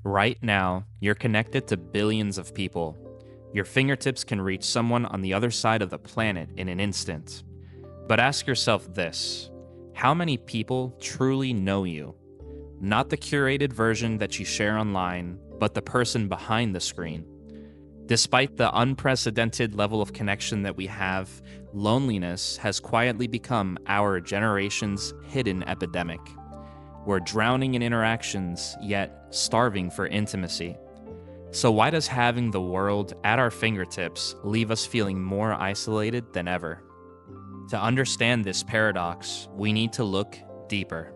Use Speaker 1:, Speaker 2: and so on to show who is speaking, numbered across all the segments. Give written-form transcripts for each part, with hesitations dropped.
Speaker 1: Right now, you're connected to billions of people. Your fingertips can reach someone on the other side of the planet in an instant. But ask yourself this: how many people truly know you? Not the curated version that you share online, but the person behind the screen. Despite the unprecedented level of connection that we have, loneliness has quietly become our generation's hidden epidemic. We're drowning in interactions, yet starving for intimacy. So, why does having the world at our fingertips leave us feeling more isolated than ever? To understand this paradox, we need to look deeper.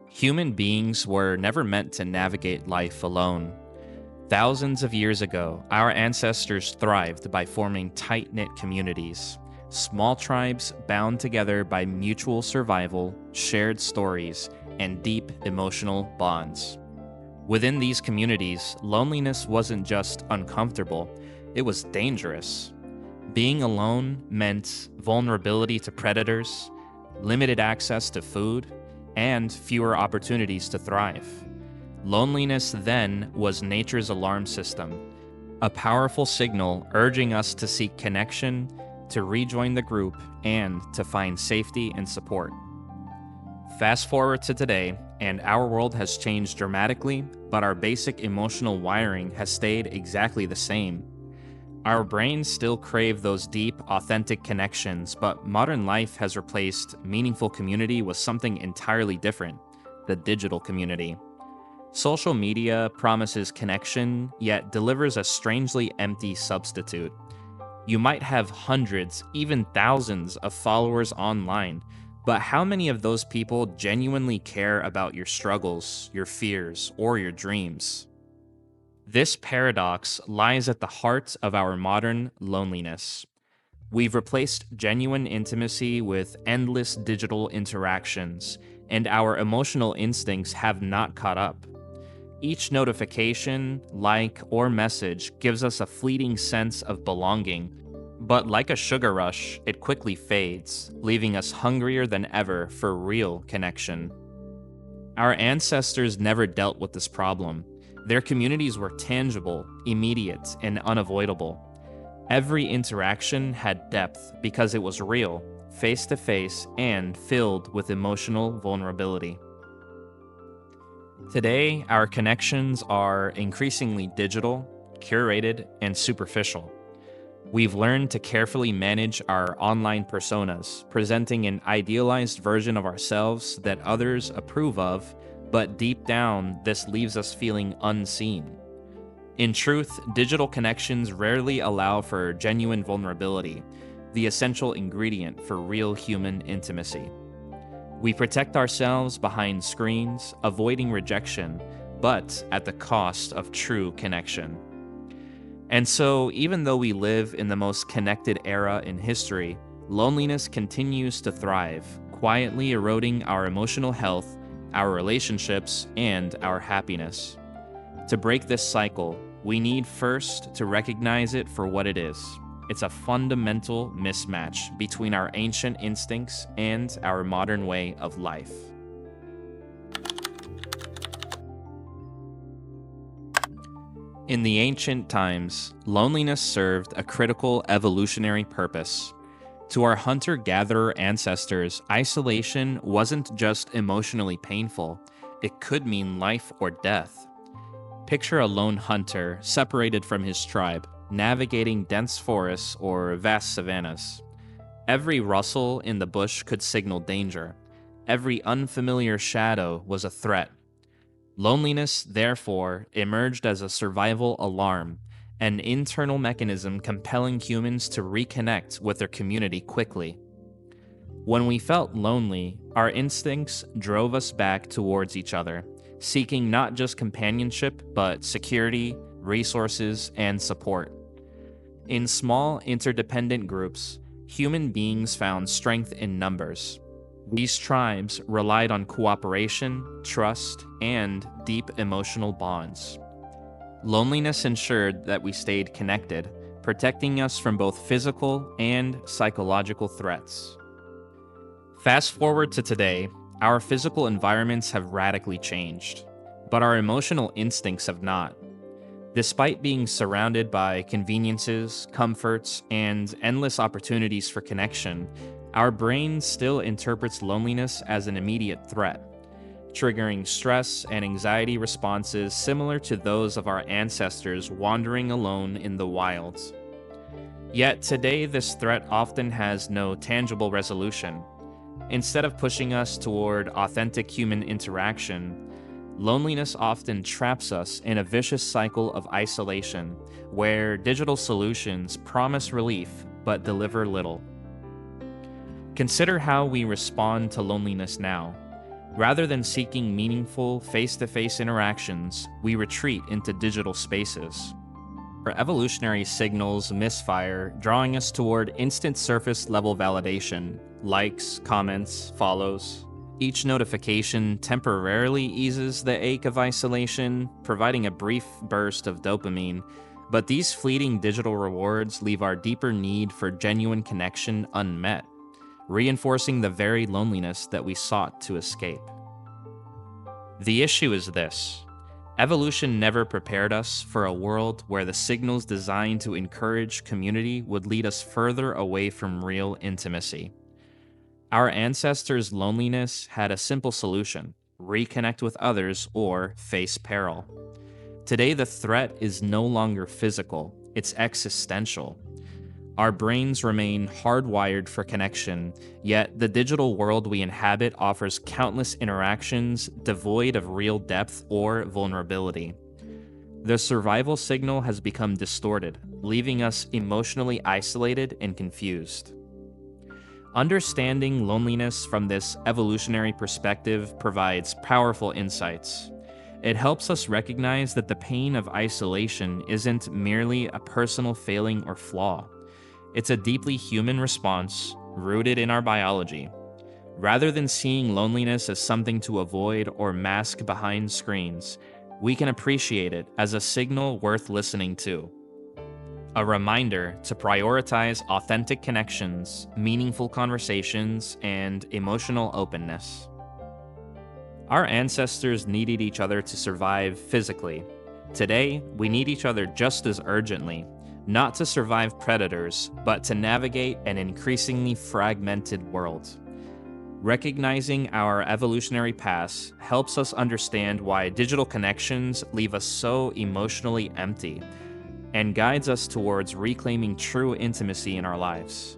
Speaker 1: Human beings were never meant to navigate life alone. Thousands of years ago, our ancestors thrived by forming tight-knit communities, small tribes bound together by mutual survival, shared stories, and deep emotional bonds. Within these communities, loneliness wasn't just uncomfortable, it was dangerous. Being alone meant vulnerability to predators, limited access to food, and fewer opportunities to thrive. Loneliness then was nature's alarm system, a powerful signal urging us to seek connection, to rejoin the group, and to find safety and support. Fast forward to today, and our world has changed dramatically, but our basic emotional wiring has stayed exactly the same. Our brains still crave those deep, authentic connections, but modern life has replaced meaningful community with something entirely different: the digital community. Social media promises connection, yet delivers a strangely empty substitute. You might have hundreds, even thousands of followers online, but how many of those people genuinely care about your struggles, your fears, or your dreams? This paradox lies at the heart of our modern loneliness. We've replaced genuine intimacy with endless digital interactions, and our emotional instincts have not caught up. Each notification, like, or message gives us a fleeting sense of belonging, but like a sugar rush, it quickly fades, leaving us hungrier than ever for real connection. Our ancestors never dealt with this problem. Their communities were tangible, immediate, and unavoidable. Every interaction had depth because it was real, face to face, and filled with emotional vulnerability. Today, our connections are increasingly digital, curated, and superficial. We've learned to carefully manage our online personas, presenting an idealized version of ourselves that others approve of, but deep down, this leaves us feeling unseen. In truth, digital connections rarely allow for genuine vulnerability, the essential ingredient for real human intimacy. We protect ourselves behind screens, avoiding rejection, but at the cost of true connection. And so, even though we live in the most connected era in history, loneliness continues to thrive, quietly eroding our emotional health, our relationships, and our happiness. To break this cycle, we need first to recognize it for what it is. It's a fundamental mismatch between our ancient instincts and our modern way of life. In the ancient times, loneliness served a critical evolutionary purpose. To our hunter-gatherer ancestors, isolation wasn't just emotionally painful, it could mean life or death. Picture a lone hunter separated from his tribe, navigating dense forests or vast savannas. Every rustle in the bush could signal danger. Every unfamiliar shadow was a threat. Loneliness, therefore, emerged as a survival alarm, an internal mechanism compelling humans to reconnect with their community quickly. When we felt lonely, our instincts drove us back towards each other, seeking not just companionship, but security, resources, and support. In small, interdependent groups, human beings found strength in numbers. These tribes relied on cooperation, trust, and deep emotional bonds. Loneliness ensured that we stayed connected, protecting us from both physical and psychological threats. Fast forward to today, our physical environments have radically changed, but our emotional instincts have not. Despite being surrounded by conveniences, comforts, and endless opportunities for connection, our brain still interprets loneliness as an immediate threat, triggering stress and anxiety responses similar to those of our ancestors wandering alone in the wilds. Yet today, this threat often has no tangible resolution. Instead of pushing us toward authentic human interaction, loneliness often traps us in a vicious cycle of isolation, where digital solutions promise relief but deliver little. Consider how we respond to loneliness now. Rather than seeking meaningful face-to-face interactions, we retreat into digital spaces. Our evolutionary signals misfire, drawing us toward instant surface-level validation, likes, comments, follows. Each notification temporarily eases the ache of isolation, providing a brief burst of dopamine, but these fleeting digital rewards leave our deeper need for genuine connection unmet, reinforcing the very loneliness that we sought to escape. The issue is this. Evolution never prepared us for a world where the signals designed to encourage community would lead us further away from real intimacy. Our ancestors' loneliness had a simple solution: reconnect with others or face peril. Today, the threat is no longer physical, it's existential. Our brains remain hardwired for connection, yet the digital world we inhabit offers countless interactions devoid of real depth or vulnerability. The survival signal has become distorted, leaving us emotionally isolated and confused. Understanding loneliness from this evolutionary perspective provides powerful insights. It helps us recognize that the pain of isolation isn't merely a personal failing or flaw. It's a deeply human response rooted in our biology. Rather than seeing loneliness as something to avoid or mask behind screens, we can appreciate it as a signal worth listening to. A reminder to prioritize authentic connections, meaningful conversations, and emotional openness. Our ancestors needed each other to survive physically. Today, we need each other just as urgently, not to survive predators, but to navigate an increasingly fragmented world. Recognizing our evolutionary past helps us understand why digital connections leave us so emotionally empty, and guides us towards reclaiming true intimacy in our lives.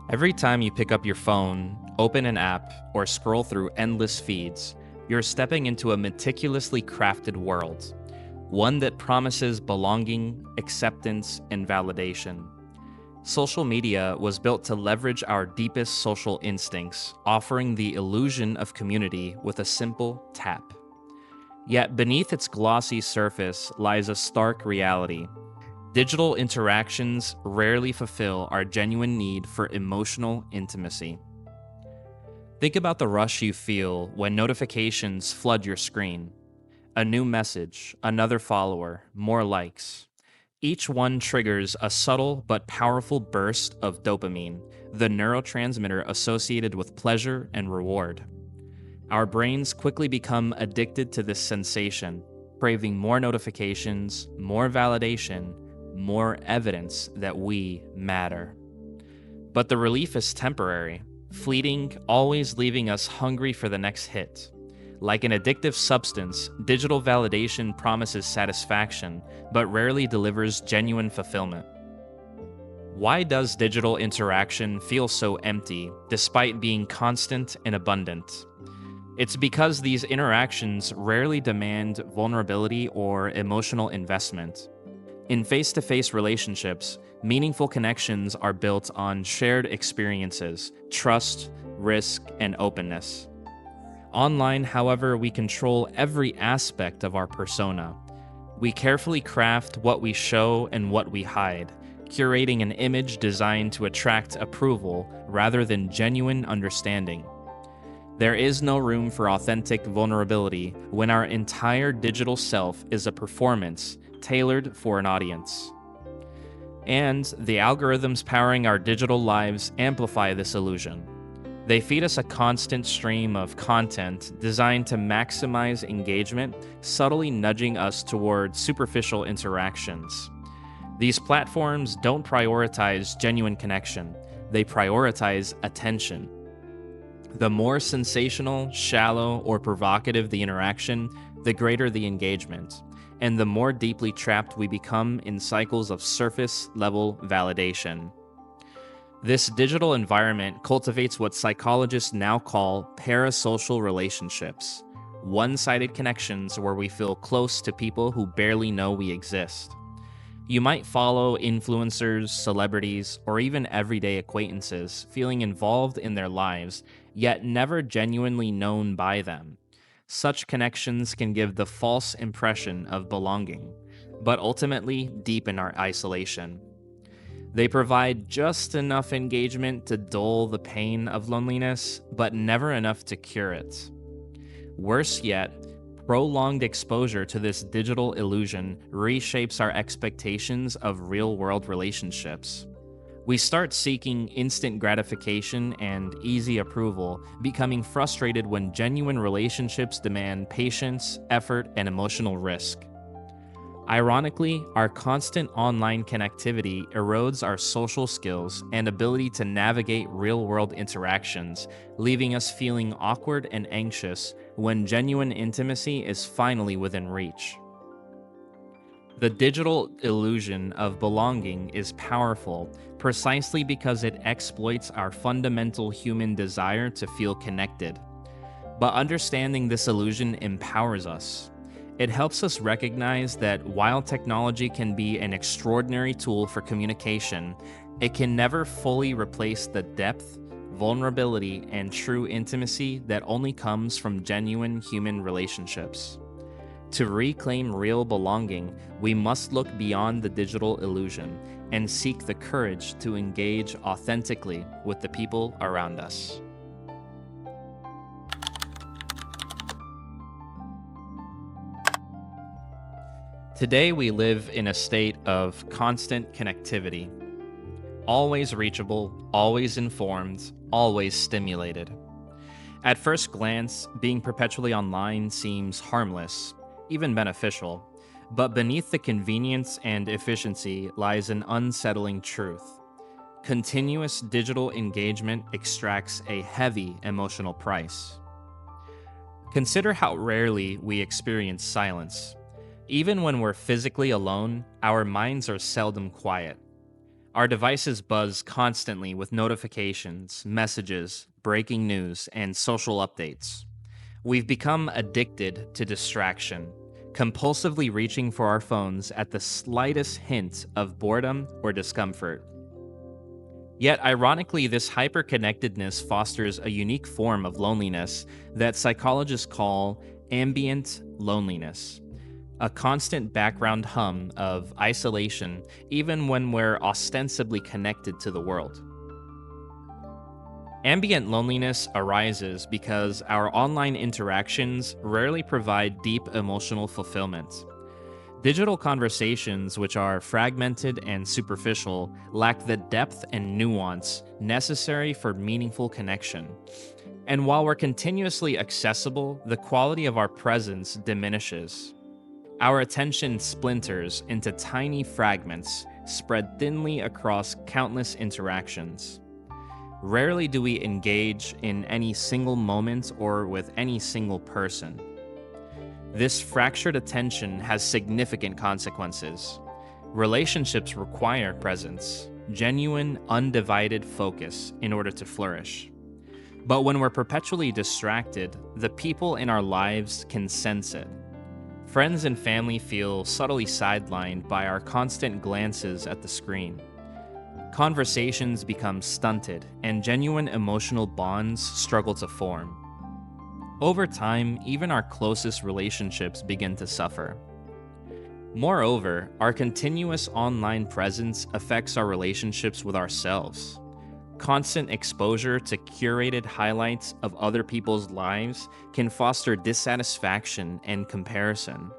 Speaker 1: Every time you pick up your phone, open an app, or scroll through endless feeds, you're stepping into a meticulously crafted world, one that promises belonging, acceptance, and validation. Social media was built to leverage our deepest social instincts, offering the illusion of community with a simple tap. Yet beneath its glossy surface lies a stark reality. Digital interactions rarely fulfill our genuine need for emotional intimacy. Think about the rush you feel when notifications flood your screen. A new message, another follower, more likes. Each one triggers a subtle but powerful burst of dopamine, the neurotransmitter associated with pleasure and reward. Our brains quickly become addicted to this sensation, craving more notifications, more validation, more evidence that we matter. But the relief is temporary, fleeting, always leaving us hungry for the next hit. Like an addictive substance, digital validation promises satisfaction, but rarely delivers genuine fulfillment. Why does digital interaction feel so empty, despite being constant and abundant? It's because these interactions rarely demand vulnerability or emotional investment. In face-to-face relationships, meaningful connections are built on shared experiences, trust, risk, and openness. Online, however, we control every aspect of our persona. We carefully craft what we show and what we hide, curating an image designed to attract approval rather than genuine understanding. There is no room for authentic vulnerability when our entire digital self is a performance tailored for an audience. And the algorithms powering our digital lives amplify this illusion. They feed us a constant stream of content designed to maximize engagement, subtly nudging us toward superficial interactions. These platforms don't prioritize genuine connection, they prioritize attention. The more sensational, shallow, or provocative the interaction, the greater the engagement, and the more deeply trapped we become in cycles of surface level validation. This digital environment cultivates what psychologists now call parasocial relationships, one-sided connections where we feel close to people who barely know we exist. You might follow influencers, celebrities, or even everyday acquaintances, feeling involved in their lives, yet never genuinely known by them. Such connections can give the false impression of belonging, but ultimately deepen our isolation. They provide just enough engagement to dull the pain of loneliness, but never enough to cure it. Worse yet, prolonged exposure to this digital illusion reshapes our expectations of real-world relationships. We start seeking instant gratification and easy approval, becoming frustrated when genuine relationships demand patience, effort, and emotional risk. Ironically, our constant online connectivity erodes our social skills and ability to navigate real-world interactions, leaving us feeling awkward and anxious when genuine intimacy is finally within reach. The digital illusion of belonging is powerful precisely because it exploits our fundamental human desire to feel connected. But understanding this illusion empowers us. It helps us recognize that while technology can be an extraordinary tool for communication, it can never fully replace the depth, vulnerability, and true intimacy that only comes from genuine human relationships. To reclaim real belonging, we must look beyond the digital illusion and seek the courage to engage authentically with the people around us. Today, we live in a state of constant connectivity. Always reachable, always informed, always stimulated. At first glance, being perpetually online seems harmless, even beneficial, but beneath the convenience and efficiency lies an unsettling truth. Continuous digital engagement extracts a heavy emotional price. Consider how rarely we experience silence. Even when we're physically alone, our minds are seldom quiet. Our devices buzz constantly with notifications, messages, breaking news, and social updates. We've become addicted to distraction, compulsively reaching for our phones at the slightest hint of boredom or discomfort. Yet, ironically, this hyperconnectedness fosters a unique form of loneliness that psychologists call ambient loneliness. A constant background hum of isolation, even when we're ostensibly connected to the world. Ambient loneliness arises because our online interactions rarely provide deep emotional fulfillment. Digital conversations, which are fragmented and superficial, lack the depth and nuance necessary for meaningful connection. And while we're continuously accessible, the quality of our presence diminishes. Our attention splinters into tiny fragments spread thinly across countless interactions. Rarely do we engage in any single moment or with any single person. This fractured attention has significant consequences. Relationships require presence, genuine, undivided focus in order to flourish. But when we're perpetually distracted, the people in our lives can sense it. Friends and family feel subtly sidelined by our constant glances at the screen. Conversations become stunted, and genuine emotional bonds struggle to form. Over time, even our closest relationships begin to suffer. Moreover, our continuous online presence affects our relationships with ourselves. Constant exposure to curated highlights of other people's lives can foster dissatisfaction and comparison.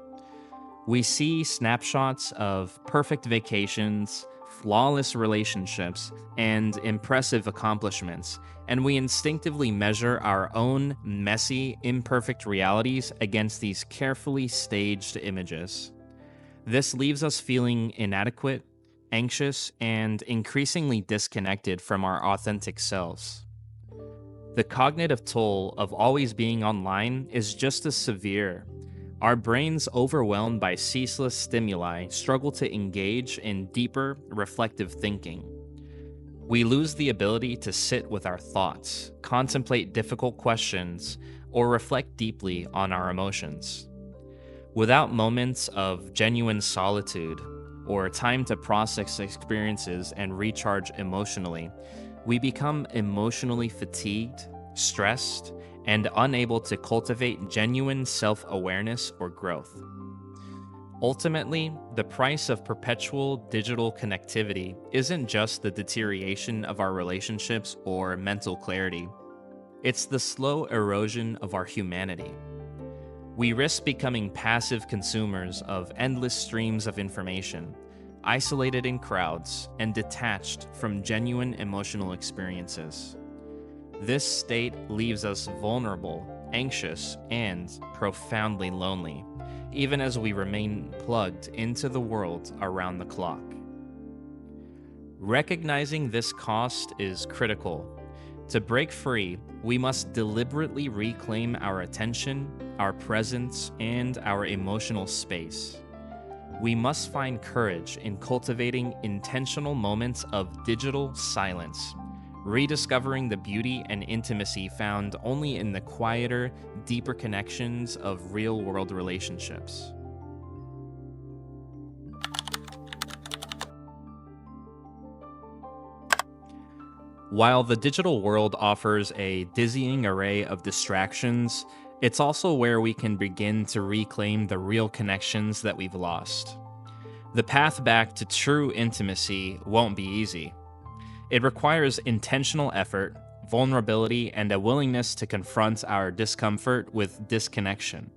Speaker 1: We see snapshots of perfect vacations, flawless relationships, and impressive accomplishments, and we instinctively measure our own messy, imperfect realities against these carefully staged images. This leaves us feeling inadequate, anxious, and increasingly disconnected from our authentic selves. The cognitive toll of always being online is just as severe. Our brains, overwhelmed by ceaseless stimuli, struggle to engage in deeper, reflective thinking. We lose the ability to sit with our thoughts, contemplate difficult questions, or reflect deeply on our emotions. Without moments of genuine solitude or time to process experiences and recharge emotionally, we become emotionally fatigued, stressed, and unable to cultivate genuine self-awareness or growth. Ultimately, the price of perpetual digital connectivity isn't just the deterioration of our relationships or mental clarity. It's the slow erosion of our humanity. We risk becoming passive consumers of endless streams of information, isolated in crowds, and detached from genuine emotional experiences. This state leaves us vulnerable, anxious, and profoundly lonely, even as we remain plugged into the world around the clock. Recognizing this cost is critical. To break free, we must deliberately reclaim our attention, our presence, and our emotional space. We must find courage in cultivating intentional moments of digital silence, rediscovering the beauty and intimacy found only in the quieter, deeper connections of real-world relationships. While the digital world offers a dizzying array of distractions, it's also where we can begin to reclaim the real connections that we've lost. The path back to true intimacy won't be easy. It requires intentional effort, vulnerability, and a willingness to confront our discomfort with disconnection.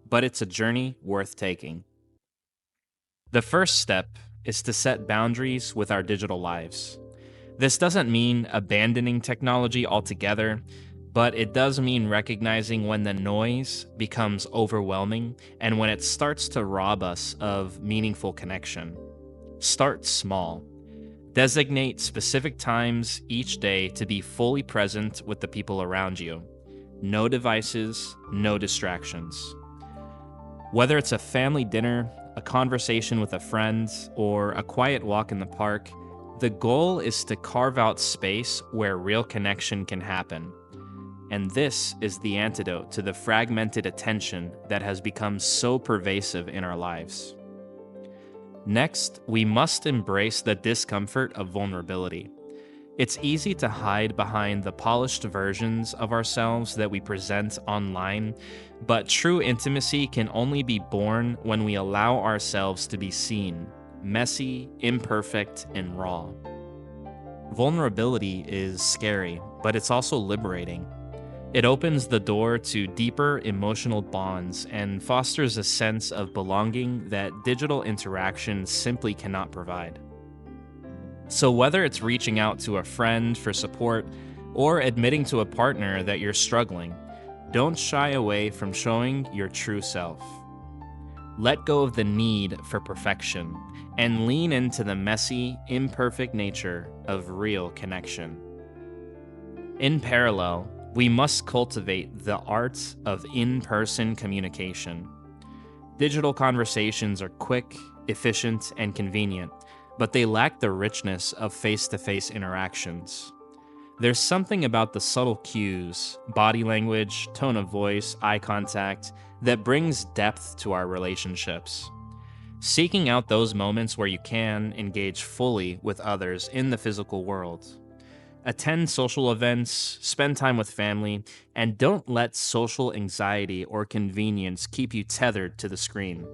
Speaker 1: But it's a journey worth taking. The first step is to set boundaries with our digital lives. This doesn't mean abandoning technology altogether, but it does mean recognizing when the noise becomes overwhelming and when it starts to rob us of meaningful connection. Start small. Designate specific times each day to be fully present with the people around you. No devices, no distractions. Whether it's a family dinner, a conversation with a friend, or a quiet walk in the park, the goal is to carve out space where real connection can happen. And this is the antidote to the fragmented attention that has become so pervasive in our lives. Next, we must embrace the discomfort of vulnerability. It's easy to hide behind the polished versions of ourselves that we present online, but true intimacy can only be born when we allow ourselves to be seen, messy, imperfect, and raw. Vulnerability is scary, but it's also liberating. It opens the door to deeper emotional bonds and fosters a sense of belonging that digital interaction simply cannot provide. So whether it's reaching out to a friend for support or admitting to a partner that you're struggling, don't shy away from showing your true self. Let go of the need for perfection and lean into the messy, imperfect nature of real connection. In parallel, we must cultivate the art of in-person communication. Digital conversations are quick, efficient, and convenient, but they lack the richness of face-to-face interactions. There's something about the subtle cues, body language, tone of voice, eye contact, that brings depth to our relationships. Seeking out those moments where you can engage fully with others in the physical world. Attend social events, spend time with family, and don't let social anxiety or convenience keep you tethered to the screen.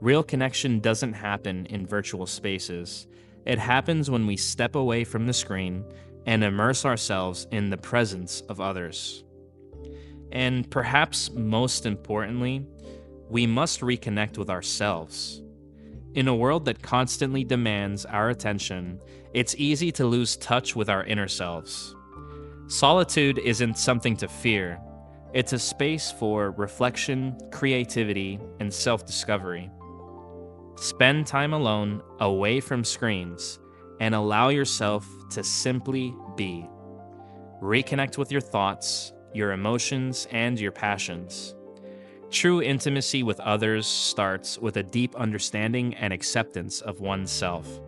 Speaker 1: Real connection doesn't happen in virtual spaces. It happens when we step away from the screen and immerse ourselves in the presence of others. And perhaps most importantly, we must reconnect with ourselves. In a world that constantly demands our attention, it's easy to lose touch with our inner selves. Solitude isn't something to fear. It's a space for reflection, creativity, and self-discovery. Spend time alone, away from screens, and allow yourself to simply be. Reconnect with your thoughts, your emotions, and your passions. True intimacy with others starts with a deep understanding and acceptance of oneself.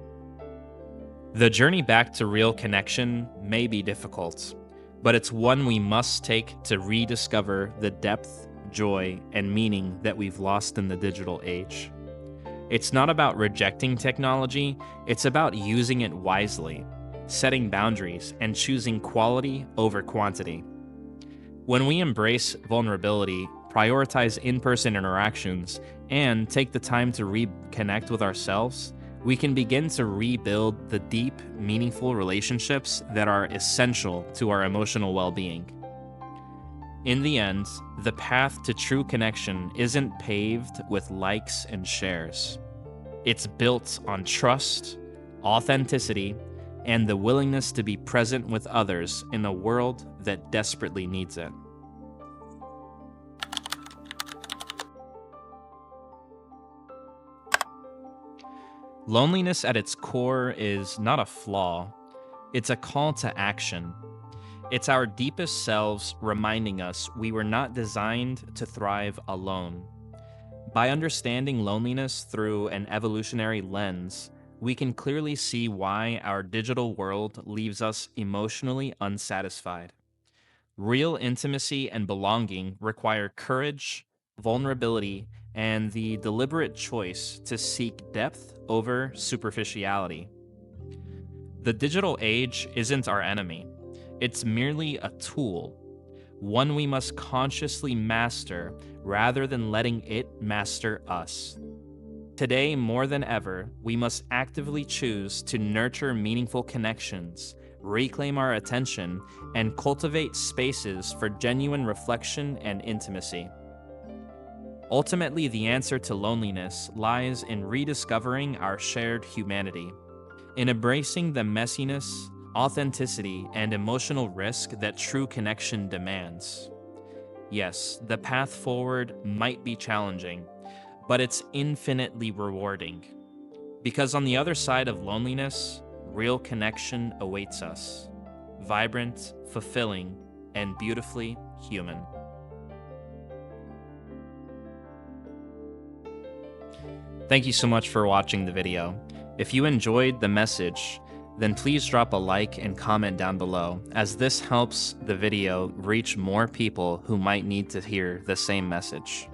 Speaker 1: The journey back to real connection may be difficult, but it's one we must take to rediscover the depth, joy, and meaning that we've lost in the digital age. It's not about rejecting technology, it's about using it wisely, setting boundaries, and choosing quality over quantity. When we embrace vulnerability, prioritize in-person interactions, and take the time to reconnect with ourselves, we can begin to rebuild the deep, meaningful relationships that are essential to our emotional well-being. In the end, the path to true connection isn't paved with likes and shares. It's built on trust, authenticity, and the willingness to be present with others in a world that desperately needs it. Loneliness at its core is not a flaw, it's a call to action. It's our deepest selves reminding us we were not designed to thrive alone. By understanding loneliness through an evolutionary lens, we can clearly see why our digital world leaves us emotionally unsatisfied. Real intimacy and belonging require courage, vulnerability, and the deliberate choice to seek depth over superficiality. The digital age isn't our enemy. It's merely a tool, one we must consciously master rather than letting it master us. Today, more than ever, we must actively choose to nurture meaningful connections, reclaim our attention, and cultivate spaces for genuine reflection and intimacy. Ultimately, the answer to loneliness lies in rediscovering our shared humanity, in embracing the messiness, authenticity, and emotional risk that true connection demands. Yes, the path forward might be challenging, but it's infinitely rewarding. Because on the other side of loneliness, real connection awaits us. Vibrant, fulfilling, and beautifully human. Thank you so much for watching the video. If you enjoyed the message, then please drop a like and comment down below, as this helps the video reach more people who might need to hear the same message.